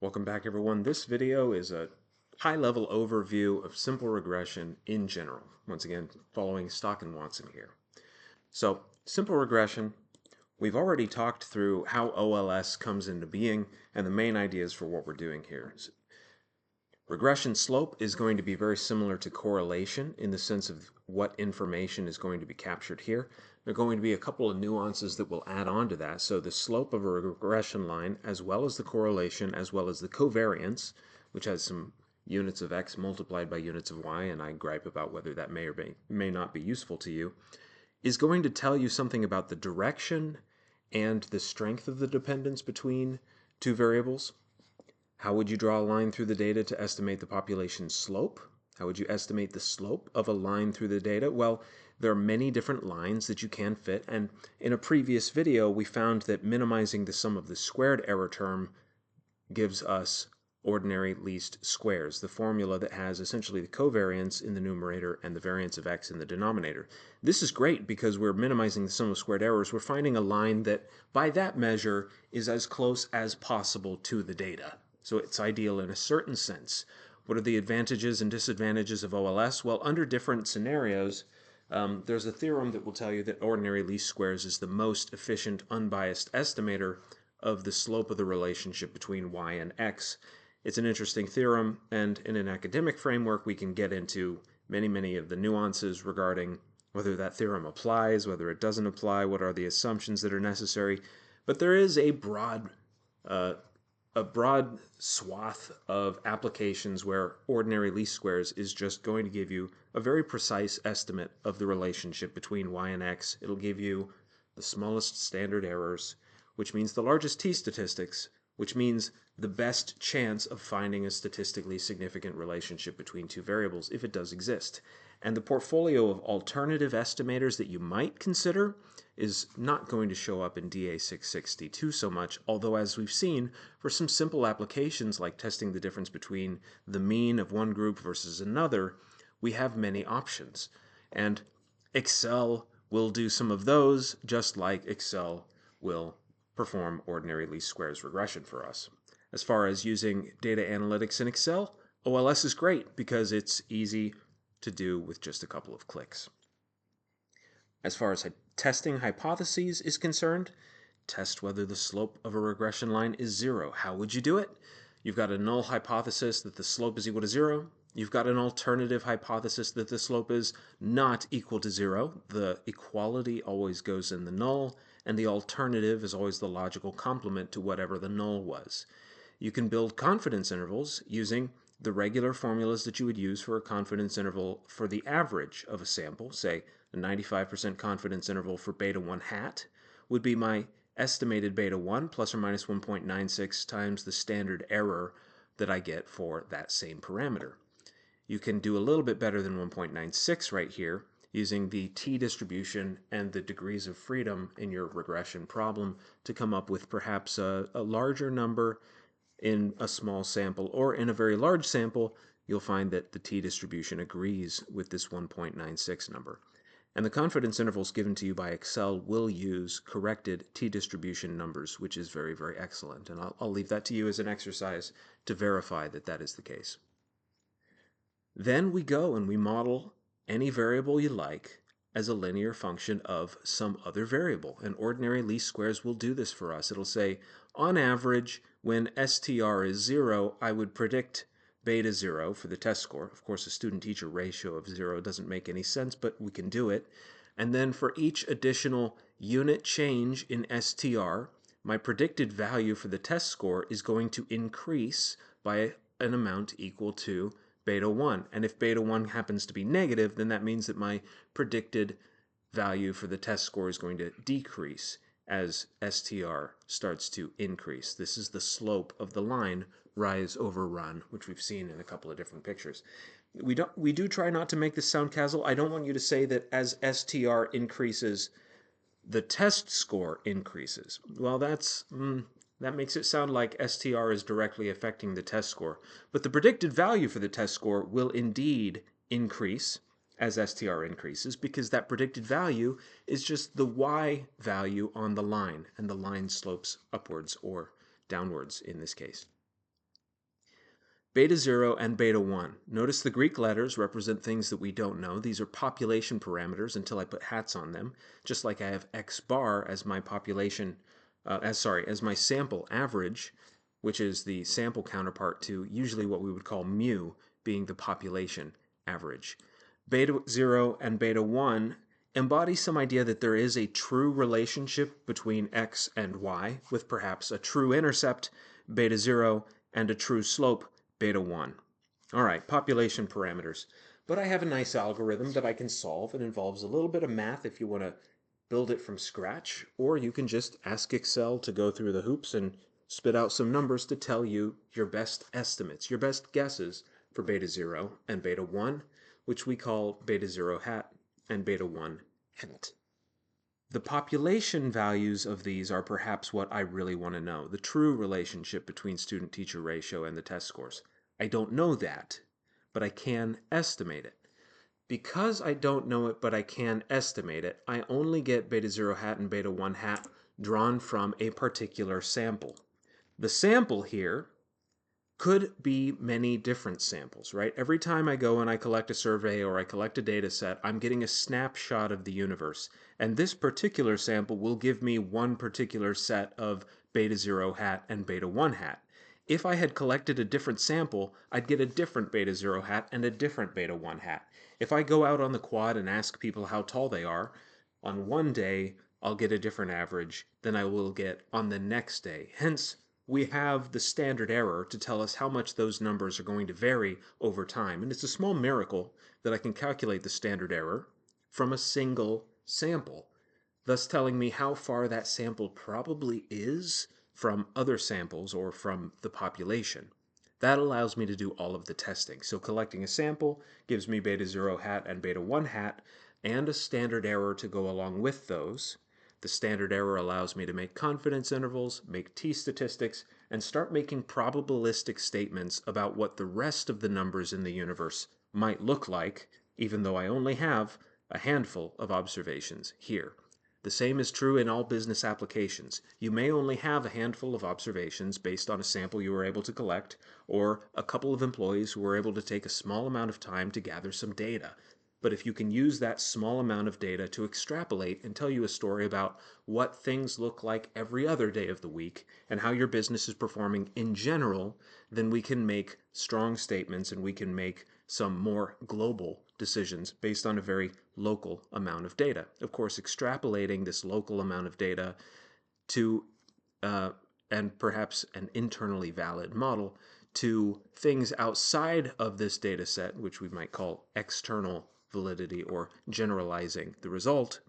Welcome back, everyone. This video is a high-level overview of simple regression in general. Once again, following Stock and Watson here. So, simple regression, we've already talked through how OLS comes into being and the main ideas for what we're doing here. Regression slope is going to be very similar to correlation in the sense of what information is going to be captured here. There are going to be a couple of nuances that will add on to that. So the slope of a regression line, as well as the correlation, as well as the covariance, which has some units of x multiplied by units of y, and I gripe about whether that may or may not be useful to you, is going to tell you something about the direction and the strength of the dependence between two variables. How would you draw a line through the data to estimate the population slope? How would you estimate the slope of a line through the data? Well, there are many different lines that you can fit, and in a previous video we found that minimizing the sum of the squared error term gives us ordinary least squares, the formula that has essentially the covariance in the numerator and the variance of x in the denominator. This is great because we're minimizing the sum of squared errors. We're finding a line that, by that measure, is as close as possible to the data. So it's ideal in a certain sense. What are the advantages and disadvantages of OLS? Well, under different scenarios, there's a theorem that will tell you that ordinary least squares is the most efficient, unbiased estimator of the slope of the relationship between y and x. It's an interesting theorem, and in an academic framework we can get into many of the nuances regarding whether that theorem applies, whether it doesn't apply, what are the assumptions that are necessary. But there is a broad swath of applications where ordinary least squares is just going to give you a very precise estimate of the relationship between y and x. It'll give you the smallest standard errors, which means the largest t-statistics, which means the best chance of finding a statistically significant relationship between two variables if it does exist. And the portfolio of alternative estimators that you might consider is not going to show up in DA 662 so much, although as we've seen, for some simple applications like testing the difference between the mean of one group versus another, we have many options. And Excel will do some of those, just like Excel will perform ordinary least squares regression for us. As far as using data analytics in Excel, OLS is great because it's easy to do with just a couple of clicks. As far as testing hypotheses is concerned, test whether the slope of a regression line is 0. How would you do it? You've got a null hypothesis that the slope is equal to 0. You've got an alternative hypothesis that the slope is not equal to 0. The equality always goes in the null, and the alternative is always the logical complement to whatever the null was. You can build confidence intervals using the regular formulas that you would use for a confidence interval for the average of a sample. Say a 95% confidence interval for beta 1 hat would be my estimated beta 1 plus or minus 1.96 times the standard error that I get for that same parameter. You can do a little bit better than 1.96 right here using the t-distribution and the degrees of freedom in your regression problem to come up with perhaps a larger number in a small sample, or in a very large sample, you'll find that the t-distribution agrees with this 1.96 number. And the confidence intervals given to you by Excel will use corrected t-distribution numbers, which is very excellent. And I'll leave that to you as an exercise to verify that that is the case. Then we go and we model any variable you like as a linear function of some other variable. And ordinary least squares will do this for us. It'll say, on average, when STR is 0, I would predict beta 0 for the test score. Of course, a student-teacher ratio of 0 doesn't make any sense, but we can do it. And then for each additional unit change in STR, my predicted value for the test score is going to increase by an amount equal to beta 1. And if beta 1 happens to be negative, then that means that my predicted value for the test score is going to decrease as STR starts to increase. This is the slope of the line, rise over run, which we've seen in a couple of different pictures. We do try not to make this sound casual. I don't want you to say that as STR increases, the test score increases. Well, that makes it sound like STR is directly affecting the test score. But the predicted value for the test score will indeed increase as STR increases, because that predicted value is just the y value on the line, and the line slopes upwards or downwards in this case. Beta 0 and beta 1. Notice the Greek letters represent things that we don't know. These are population parameters until I put hats on them, just like I have x bar as my population, as my sample average, which is the sample counterpart to usually what we would call mu, being the population average. Beta 0 and beta 1 embody some idea that there is a true relationship between x and y, with perhaps a true intercept, beta 0, and a true slope, beta 1. All right, population parameters. But I have a nice algorithm that I can solve. It involves a little bit of math if you want to build it from scratch, or you can just ask Excel to go through the hoops and spit out some numbers to tell you your best estimates, your best guesses for beta 0 and beta 1, which we call beta 0 hat and beta 1 hat. The population values of these are perhaps what I really want to know, the true relationship between student-teacher ratio and the test scores. I don't know that, but I can estimate it. Because I don't know it, but I can estimate it, I only get beta 0 hat and beta 1 hat drawn from a particular sample. The sample here could be many different samples, right? Every time I go and I collect a survey or I collect a data set, I'm getting a snapshot of the universe. And this particular sample will give me one particular set of beta 0 hat and beta 1 hat. If I had collected a different sample, I'd get a different beta 0 hat and a different beta 1 hat. If I go out on the quad and ask people how tall they are, on one day I'll get a different average than I will get on the next day. Hence, we have the standard error to tell us how much those numbers are going to vary over time. And it's a small miracle that I can calculate the standard error from a single sample, thus telling me how far that sample probably is from other samples or from the population. That allows me to do all of the testing. So collecting a sample gives me beta 0 hat and beta 1 hat and a standard error to go along with those. The standard error allows me to make confidence intervals, make t-statistics, and start making probabilistic statements about what the rest of the numbers in the universe might look like, even though I only have a handful of observations here. The same is true in all business applications. You may only have a handful of observations based on a sample you were able to collect, or a couple of employees who were able to take a small amount of time to gather some data. But if you can use that small amount of data to extrapolate and tell you a story about what things look like every other day of the week and how your business is performing in general, then we can make strong statements and we can make some more global decisions based on a very local amount of data. Of course, extrapolating this local amount of data to and perhaps an internally valid model to things outside of this data set, which we might call external validity or generalizing the result,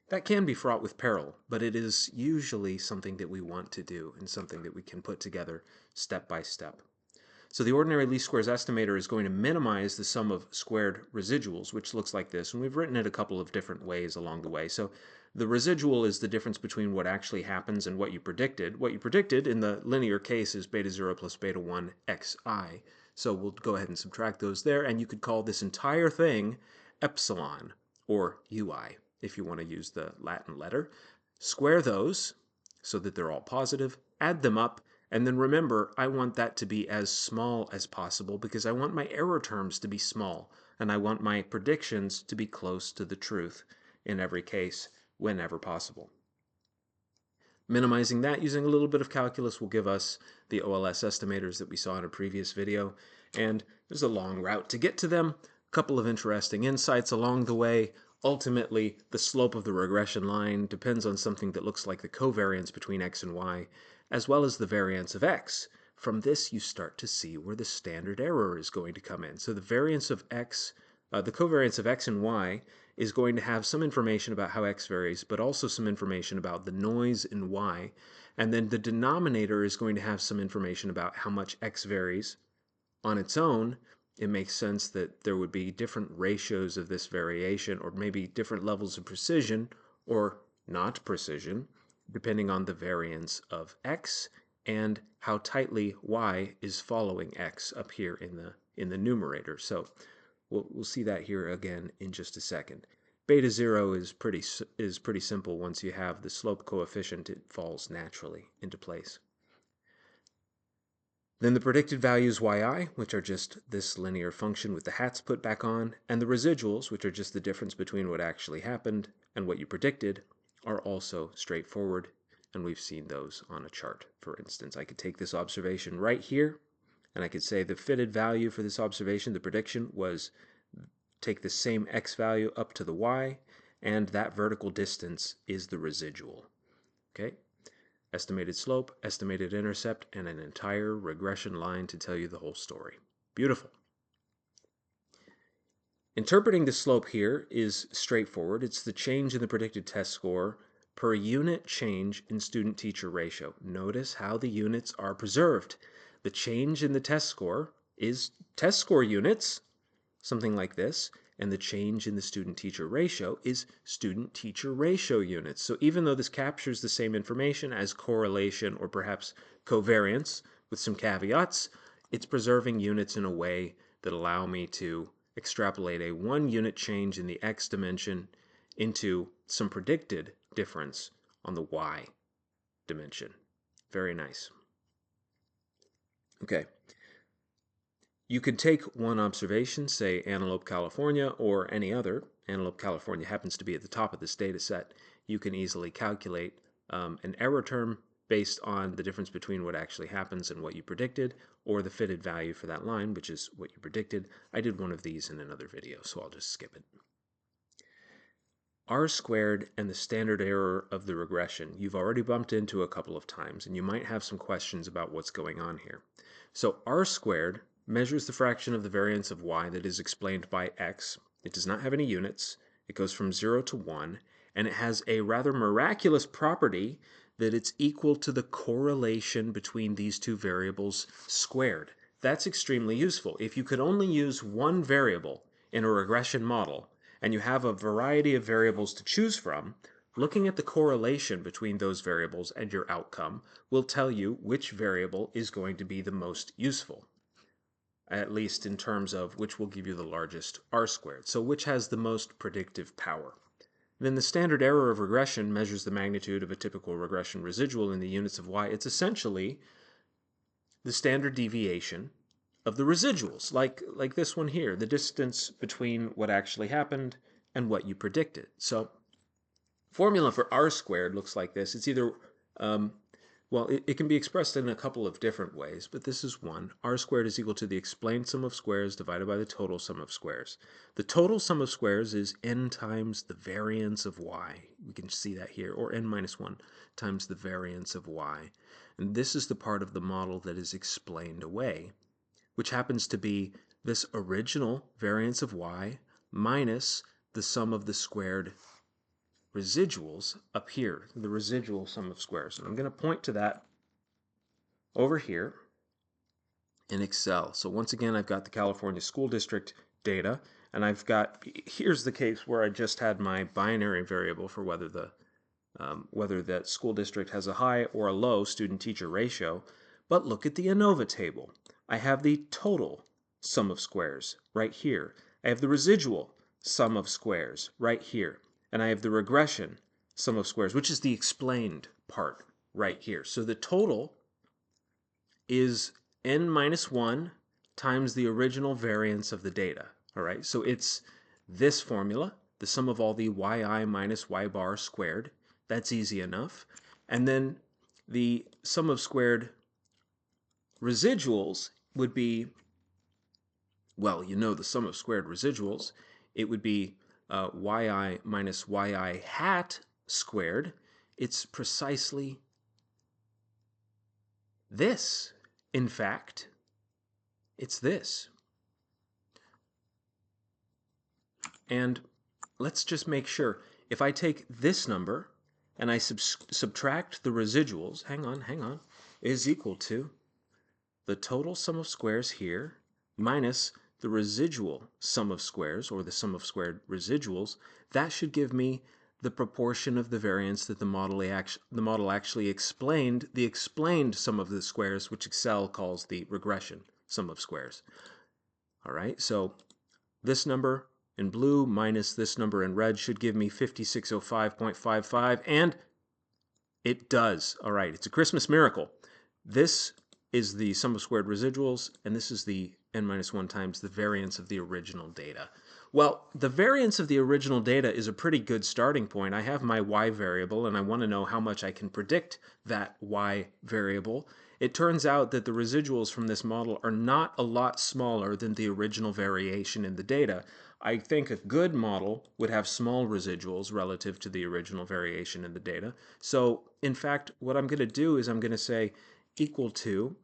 that can be fraught with peril, but it is usually something that we want to do and something that we can put together step by step. So the ordinary least squares estimator is going to minimize the sum of squared residuals, which looks like this, and we've written it a couple of different ways along the way. So the residual is the difference between what actually happens and what you predicted. What you predicted in the linear case is beta 0 plus beta 1 xi. So we'll go ahead and subtract those there, and you could call this entire thing epsilon, or ui, if you want to use the Latin letter. Square those so that they're all positive, add them up, and then remember, I want that to be as small as possible because I want my error terms to be small, and I want my predictions to be close to the truth in every case, whenever possible. Minimizing that using a little bit of calculus will give us the OLS estimators that we saw in a previous video, and there's a long route to get to them. A couple of interesting insights along the way. Ultimately, the slope of the regression line depends on something that looks like the covariance between x and y, as well as the variance of x. From this, you start to see where the standard error is going to come in. So the variance of x, the covariance of x and y is going to have some information about how x varies, but also some information about the noise in y. And then the denominator is going to have some information about how much x varies. On its own, it makes sense that there would be different ratios of this variation, or maybe different levels of precision, or not precision, depending on the variance of x and how tightly y is following x up here in the numerator. So we'll see that here again in just a second. Beta 0 is pretty simple. Once you have the slope coefficient, it falls naturally into place. Then the predicted values yi, which are just this linear function with the hats put back on, and the residuals, which are just the difference between what actually happened and what you predicted, are also straightforward, and we've seen those on a chart. For instance, I could take this observation right here, and I could say the fitted value for this observation, the prediction, was take the same x value up to the y, and that vertical distance is the residual. Okay? Estimated slope, estimated intercept, and an entire regression line to tell you the whole story. Beautiful. Interpreting the slope here is straightforward. It's the change in the predicted test score per unit change in student-teacher ratio. Notice how the units are preserved. The change in the test score is test score units, something like this, and the change in the student-teacher ratio is student-teacher ratio units. So even though this captures the same information as correlation or perhaps covariance with some caveats, it's preserving units in a way that allow me to extrapolate a 1 unit change in the x dimension into some predicted difference on the y dimension. Very nice. Okay. You could take one observation, say Antelope, California, or any other. Antelope, California happens to be at the top of this data set. You can easily calculate an error term based on the difference between what actually happens and what you predicted, or the fitted value for that line, which is what you predicted. I did one of these in another video, so I'll just skip it. R squared and the standard error of the regression you've already bumped into a couple of times, and you might have some questions about what's going on here. So R squared measures the fraction of the variance of y that is explained by x. It does not have any units. It goes from 0 to 1, and it has a rather miraculous property that it's equal to the correlation between these two variables squared. That's extremely useful. If you could only use one variable in a regression model, and you have a variety of variables to choose from, looking at the correlation between those variables and your outcome will tell you which variable is going to be the most useful, at least in terms of which will give you the largest R squared, so which has the most predictive power. Then the standard error of regression measures the magnitude of a typical regression residual in the units of y. It's essentially the standard deviation of the residuals, like this one here, the distance between what actually happened and what you predicted. So formula for R squared looks like this. It's either, well, it can be expressed in a couple of different ways, but this is one. R squared is equal to the explained sum of squares divided by the total sum of squares. The total sum of squares is n times the variance of y. We can see that here, or n minus 1 times the variance of y. And this is the part of the model that is explained away, which happens to be this original variance of y minus the sum of the squared residuals up here, the residual sum of squares. And I'm going to point to that over here in Excel. So once again, I've got the California School District data, and I've got, here's the case where I just had my binary variable for whether that school district has a high or a low student-teacher ratio. But look at the ANOVA table. I have the total sum of squares right here. I have the residual sum of squares right here. And I have the regression sum of squares, which is the explained part right here. So the total is n minus 1 times the original variance of the data. All right, so it's this formula, the sum of all the yi minus y bar squared. That's easy enough. And then the sum of squared residuals would be, well, you know the sum of squared residuals. It would be yi minus yi hat squared. It's precisely this. In fact, it's this. And let's just make sure. If I take this number and I subtract the residuals, hang on, is equal to the total sum of squares here minus the residual sum of squares, or the sum of squared residuals. That should give me the proportion of the variance that the model actually explained, the explained sum of the squares, which Excel calls the regression sum of squares. All right, so this number in blue minus this number in red should give me 5605.55, and it does. All right, it's a Christmas miracle. This is the sum of squared residuals, and this is the n minus 1 times the variance of the original data. Well, the variance of the original data is a pretty good starting point. I have my y variable, and I want to know how much I can predict that y variable. It turns out that the residuals from this model are not a lot smaller than the original variation in the data. I think a good model would have small residuals relative to the original variation in the data. So, in fact, what I'm going to do is I'm going to say equal to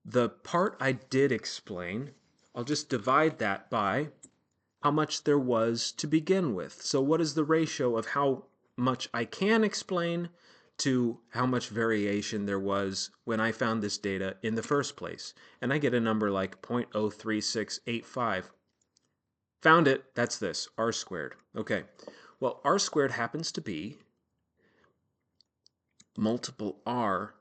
the part I did explain. I'll just divide that by how much there was to begin with. So what is the ratio of how much I can explain to how much variation there was when I found this data in the first place? And I get a number like 0.03685. Found it, that's this, r squared. Okay, well, r squared happens to be multiple r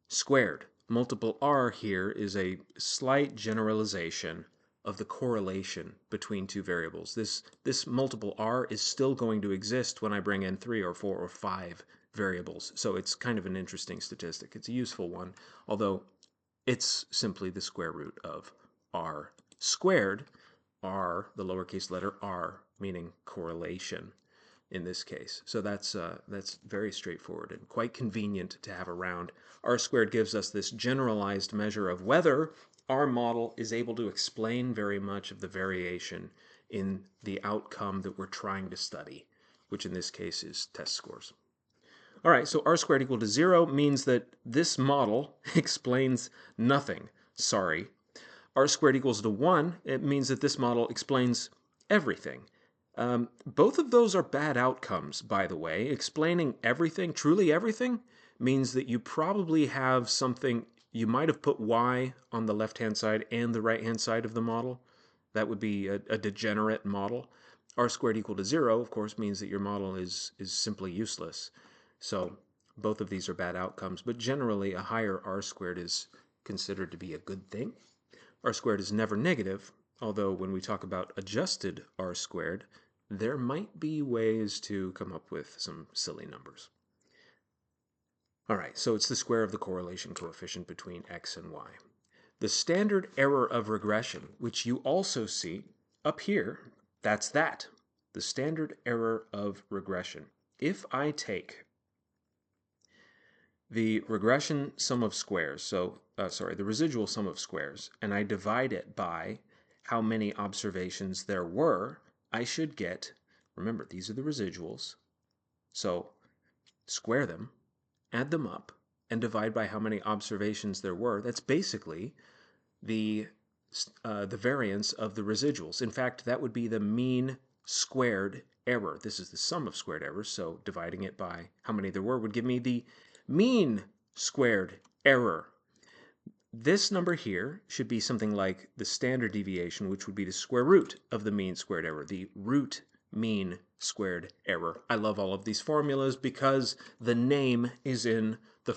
squared. Multiple r here is a slight generalization of the correlation between two variables. This multiple r is still going to exist when I bring in 3 or 4 or 5 variables. So it's kind of an interesting statistic. It's a useful one, although it's simply the square root of r squared, r, the lowercase letter r, meaning correlation in this case. So that's very straightforward and quite convenient to have around. R squared gives us this generalized measure of whether our model is able to explain very much of the variation in the outcome that we're trying to study, which in this case is test scores. All right, so r squared equal to 0 means that this model explains nothing. Sorry. R squared equals to 1, it means that this model explains everything. Both of those are bad outcomes, by the way. Explaining everything, truly everything, means that you probably have something, you might have put y on the left-hand side and the right-hand side of the model. That would be a degenerate model. R squared equal to 0, of course, means that your model is simply useless. So both of these are bad outcomes, but generally a higher r squared is considered to be a good thing. R squared is never negative, although when we talk about adjusted r squared, there might be ways to come up with some silly numbers. All right, so it's the square of the correlation coefficient between x and y. The standard error of regression, which you also see up here, that's that. The standard error of regression. If I take the regression sum of squares, the residual sum of squares, and I divide it by how many observations there were, I should get, remember, these are the residuals, so square them, add them up, and divide by how many observations there were. That's basically the variance of the residuals. In fact, that would be the mean squared error. This is the sum of squared errors, so dividing it by how many there were would give me the mean squared error. This number here should be something like the standard deviation, which would be the square root of the mean squared error, the root mean squared error. I love all of these formulas because the name is in the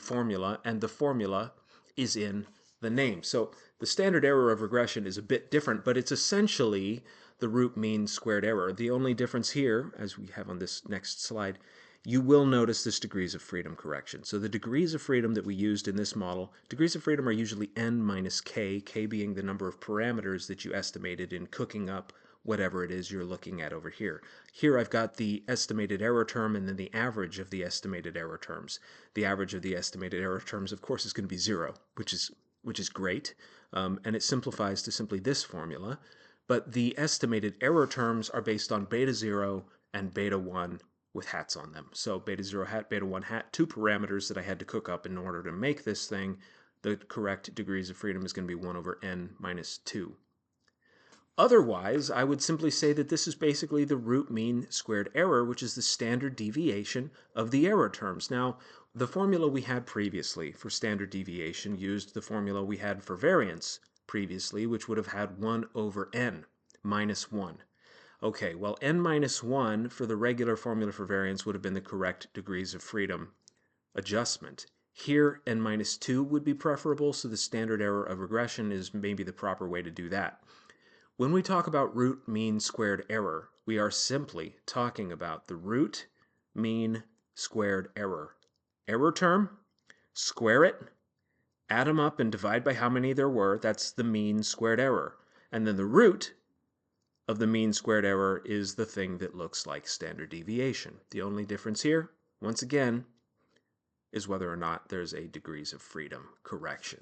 formula and the formula is in the name. So the standard error of regression is a bit different, but it's essentially the root mean squared error. The only difference here, as we have on this next slide, you will notice this degrees of freedom correction. So the degrees of freedom that we used in this model, degrees of freedom are usually n minus k, k being the number of parameters that you estimated in cooking up whatever it is you're looking at over here. Here I've got the estimated error term and then the average of the estimated error terms. The average of the estimated error terms, of course, is going to be 0, which is great, and it simplifies to simply this formula. But the estimated error terms are based on beta 0 and beta 1 with hats on them. So beta 0 hat, beta 1 hat, two parameters that I had to cook up in order to make this thing. The correct degrees of freedom is going to be 1 over n minus 2. Otherwise, I would simply say that this is basically the root mean squared error, which is the standard deviation of the error terms. Now, the formula we had previously for standard deviation used the formula we had for variance previously, which would have had 1 over n minus 1. Okay, well, n minus 1 for the regular formula for variance would have been the correct degrees of freedom adjustment. Here, n minus 2 would be preferable, so the standard error of regression is maybe the proper way to do that. When we talk about root mean squared error, we are simply talking about the root mean squared error. Error term, square it, add them up and divide by how many there were. That's the mean squared error. And then the root of the mean squared error is the thing that looks like standard deviation. The only difference here, once again, is whether or not there's a degrees of freedom correction.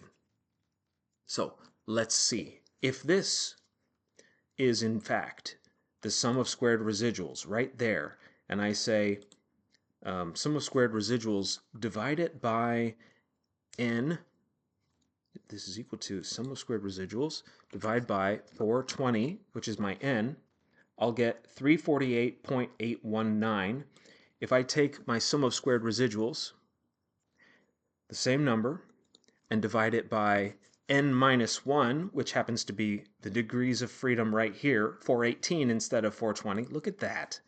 So let's see. If this is in fact the sum of squared residuals right there, and I say sum of squared residuals, divide it by n, this is equal to sum of squared residuals, divide by 420, which is my n, I'll get 348.819. If I take my sum of squared residuals, the same number, and divide it by n minus 1, which happens to be the degrees of freedom right here, 418 instead of 420. Look at that.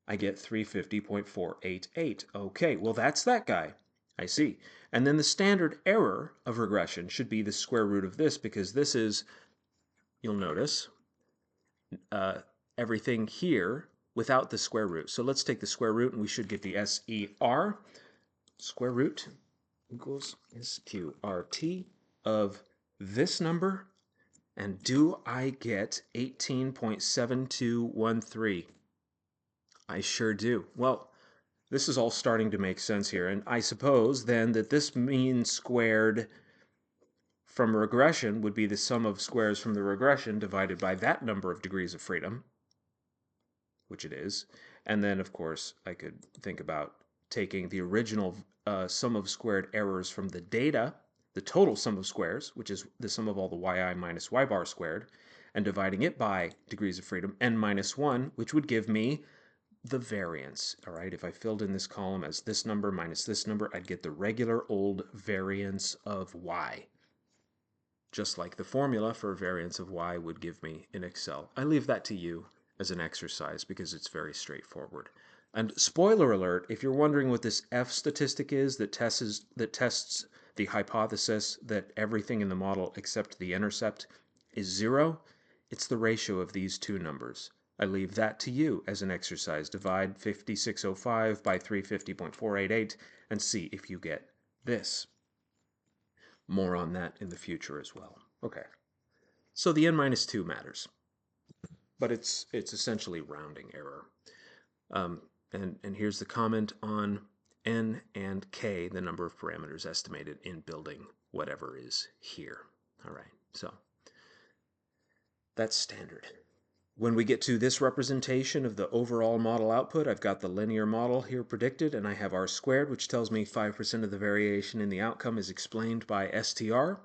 I get 350.488. Okay, well that's that guy. I see. And then the standard error of regression should be the square root of this, because this is, you'll notice, everything here without the square root. So let's take the square root, and we should get the SER. Square root equals SQRT of this number. And do I get 18.7213? I sure do. Well, this is all starting to make sense here. And I suppose then that this mean squared from regression would be the sum of squares from the regression divided by that number of degrees of freedom, which it is. And then, of course, I could think about taking the original sum of squared errors from the data, the total sum of squares, which is the sum of all the yi minus y bar squared, and dividing it by degrees of freedom, n minus 1, which would give me the variance. All right, if I filled in this column as this number minus this number, I'd get the regular old variance of y. Just like the formula for variance of y would give me in Excel. I leave that to you as an exercise because it's very straightforward. And spoiler alert, if you're wondering what this F statistic is that tests the hypothesis that everything in the model except the intercept is 0, it's the ratio of these two numbers. I leave that to you as an exercise. Divide 5605 by 350.488 and see if you get this. More on that in the future as well. Okay, so the n minus 2 matters, but it's essentially rounding error. And here's the comment on n and k, the number of parameters estimated in building whatever is here. All right, so that's standard. When we get to this representation of the overall model output, I've got the linear model here predicted, and I have r squared, which tells me 5% of the variation in the outcome is explained by STR.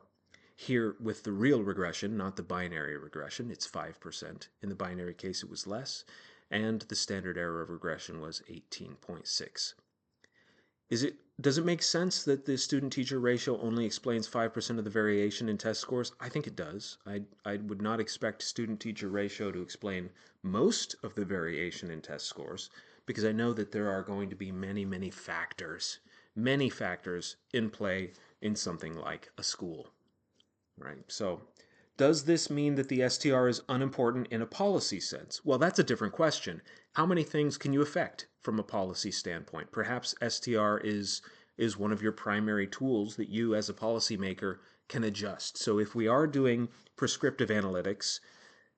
Here with the real regression, not the binary regression, it's 5%. In the binary case, it was less, and the standard error of regression was 18.6. Does it make sense that the student-teacher ratio only explains 5% of the variation in test scores? I think it does. I would not expect student-teacher ratio to explain most of the variation in test scores, because I know that there are going to be many factors in play in something like a school. Right? So does this mean that the STR is unimportant in a policy sense? Well, that's a different question. How many things can you affect from a policy standpoint? Perhaps STR is one of your primary tools that you as a policymaker can adjust. So if we are doing prescriptive analytics,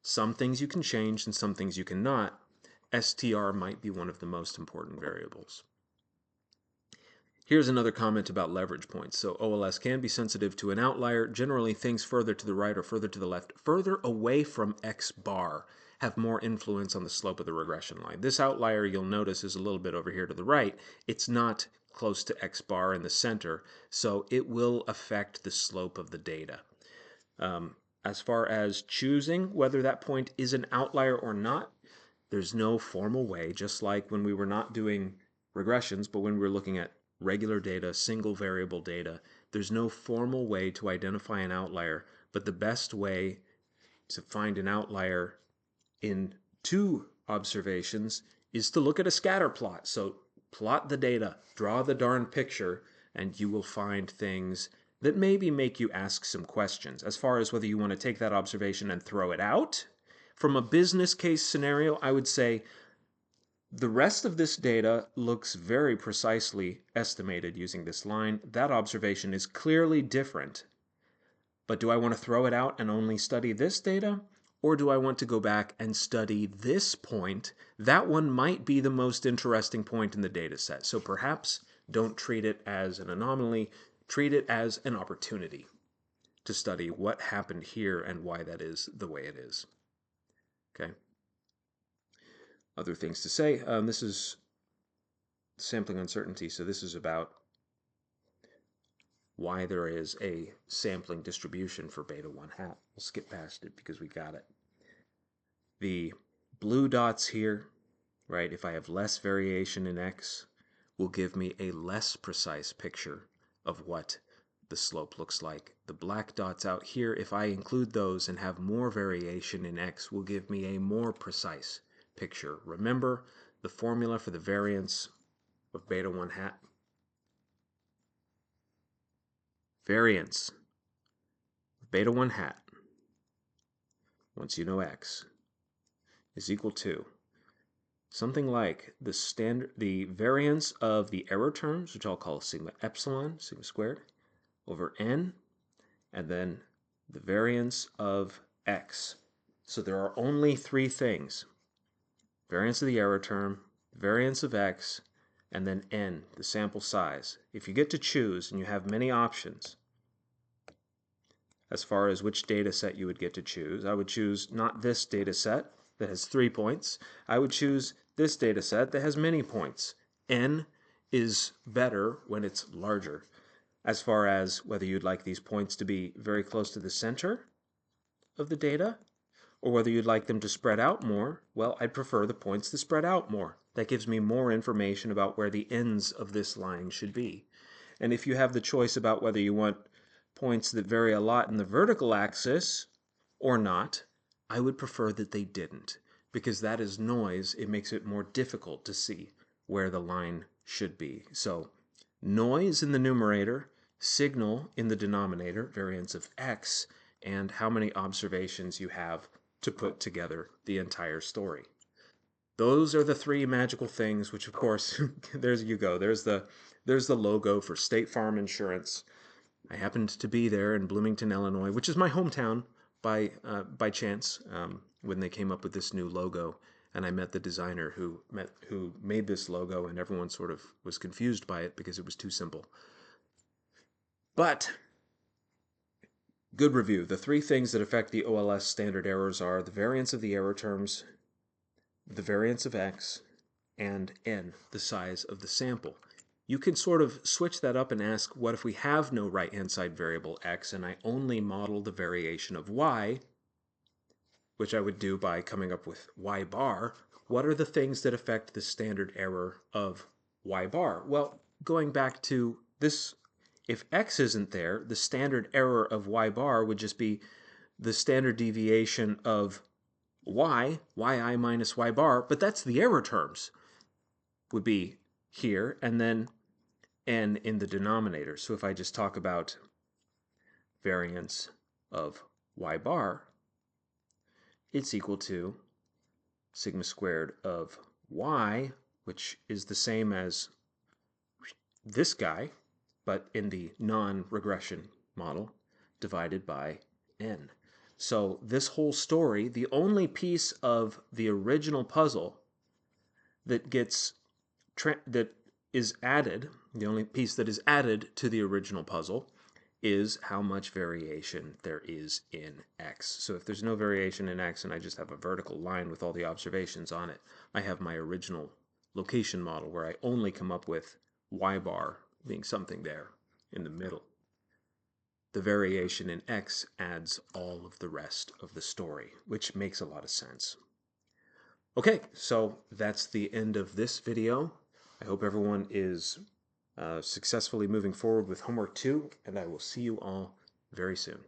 some things you can change and some things you cannot. STR might be one of the most important variables. Here's another comment about leverage points. So OLS can be sensitive to an outlier. Generally, things further to the right or further to the left, further away from X bar, have more influence on the slope of the regression line. This outlier, you'll notice, is a little bit over here to the right. It's not close to X bar in the center, so it will affect the slope of the data. As far as choosing whether that point is an outlier or not, there's no formal way, just like when we were not doing regressions, but when we were looking at regular data, single variable data, there's no formal way to identify an outlier, but the best way to find an outlier in two observations is to look at a scatter plot. So plot the data, draw the darn picture, and you will find things that maybe make you ask some questions. As far as whether you want to take that observation and throw it out, from a business case scenario, I would say The rest of this data looks very precisely estimated using this line. That observation is clearly different. But do I want to throw it out and only study this data? Or do I want to go back and study this point? That one might be the most interesting point in the data set. So perhaps don't treat it as an anomaly, treat it as an opportunity to study what happened here and why that is the way it is. Okay. Other things to say. This is sampling uncertainty, so this is about why there is a sampling distribution for beta 1 hat. We'll skip past it because we got it. The blue dots here, right, if I have less variation in x, will give me a less precise picture of what the slope looks like. The black dots out here, if I include those and have more variation in x, will give me a more precise picture. Remember the formula for the variance of beta 1 hat? Variance of beta 1 hat, once you know x, is equal to something like the variance of the error terms, which I'll call sigma epsilon, sigma squared, over n, and then the variance of x. So there are only three things: variance of the error term, variance of x, and then n, the sample size. If you get to choose, and you have many options as far as which data set you would get to choose, I would choose not this data set that has 3 points. I would choose this data set that has many points. N is better when it's larger. As far as whether you'd like these points to be very close to the center of the data, or whether you'd like them to spread out more, well, I'd prefer the points to spread out more. That gives me more information about where the ends of this line should be. And if you have the choice about whether you want points that vary a lot in the vertical axis or not, I would prefer that they didn't, because that is noise. It makes it more difficult to see where the line should be. So noise in the numerator, signal in the denominator, variance of x, and how many observations you have to put together the entire story. Those are the three magical things, which of course, there's you go. There's the logo for State Farm Insurance. I happened to be there in Bloomington, Illinois, which is my hometown by chance, when they came up with this new logo, and I met the designer who made this logo, and everyone sort of was confused by it because it was too simple. But good review. The three things that affect the OLS standard errors are the variance of the error terms, the variance of x, and n, the size of the sample. You can sort of switch that up and ask, what if we have no right-hand side variable x and I only model the variation of y, which I would do by coming up with y bar? What are the things that affect the standard error of y bar? Well, going back to this, if x isn't there, the standard error of y bar would just be the standard deviation of y, yi minus y bar, but that's the error terms, would be here, and then n in the denominator. So if I just talk about variance of y bar, it's equal to sigma squared of y, which is the same as this guy, but in the non-regression model, divided by n. So this whole story, the only piece of the original puzzle that is added, the only piece that is added to the original puzzle, is how much variation there is in x. So if there's no variation in x and I just have a vertical line with all the observations on it, I have my original location model where I only come up with y bar being something there in the middle. The variation in x adds all of the rest of the story, which makes a lot of sense. Okay, so that's the end of this video. I hope everyone is successfully moving forward with homework 2, and I will see you all very soon.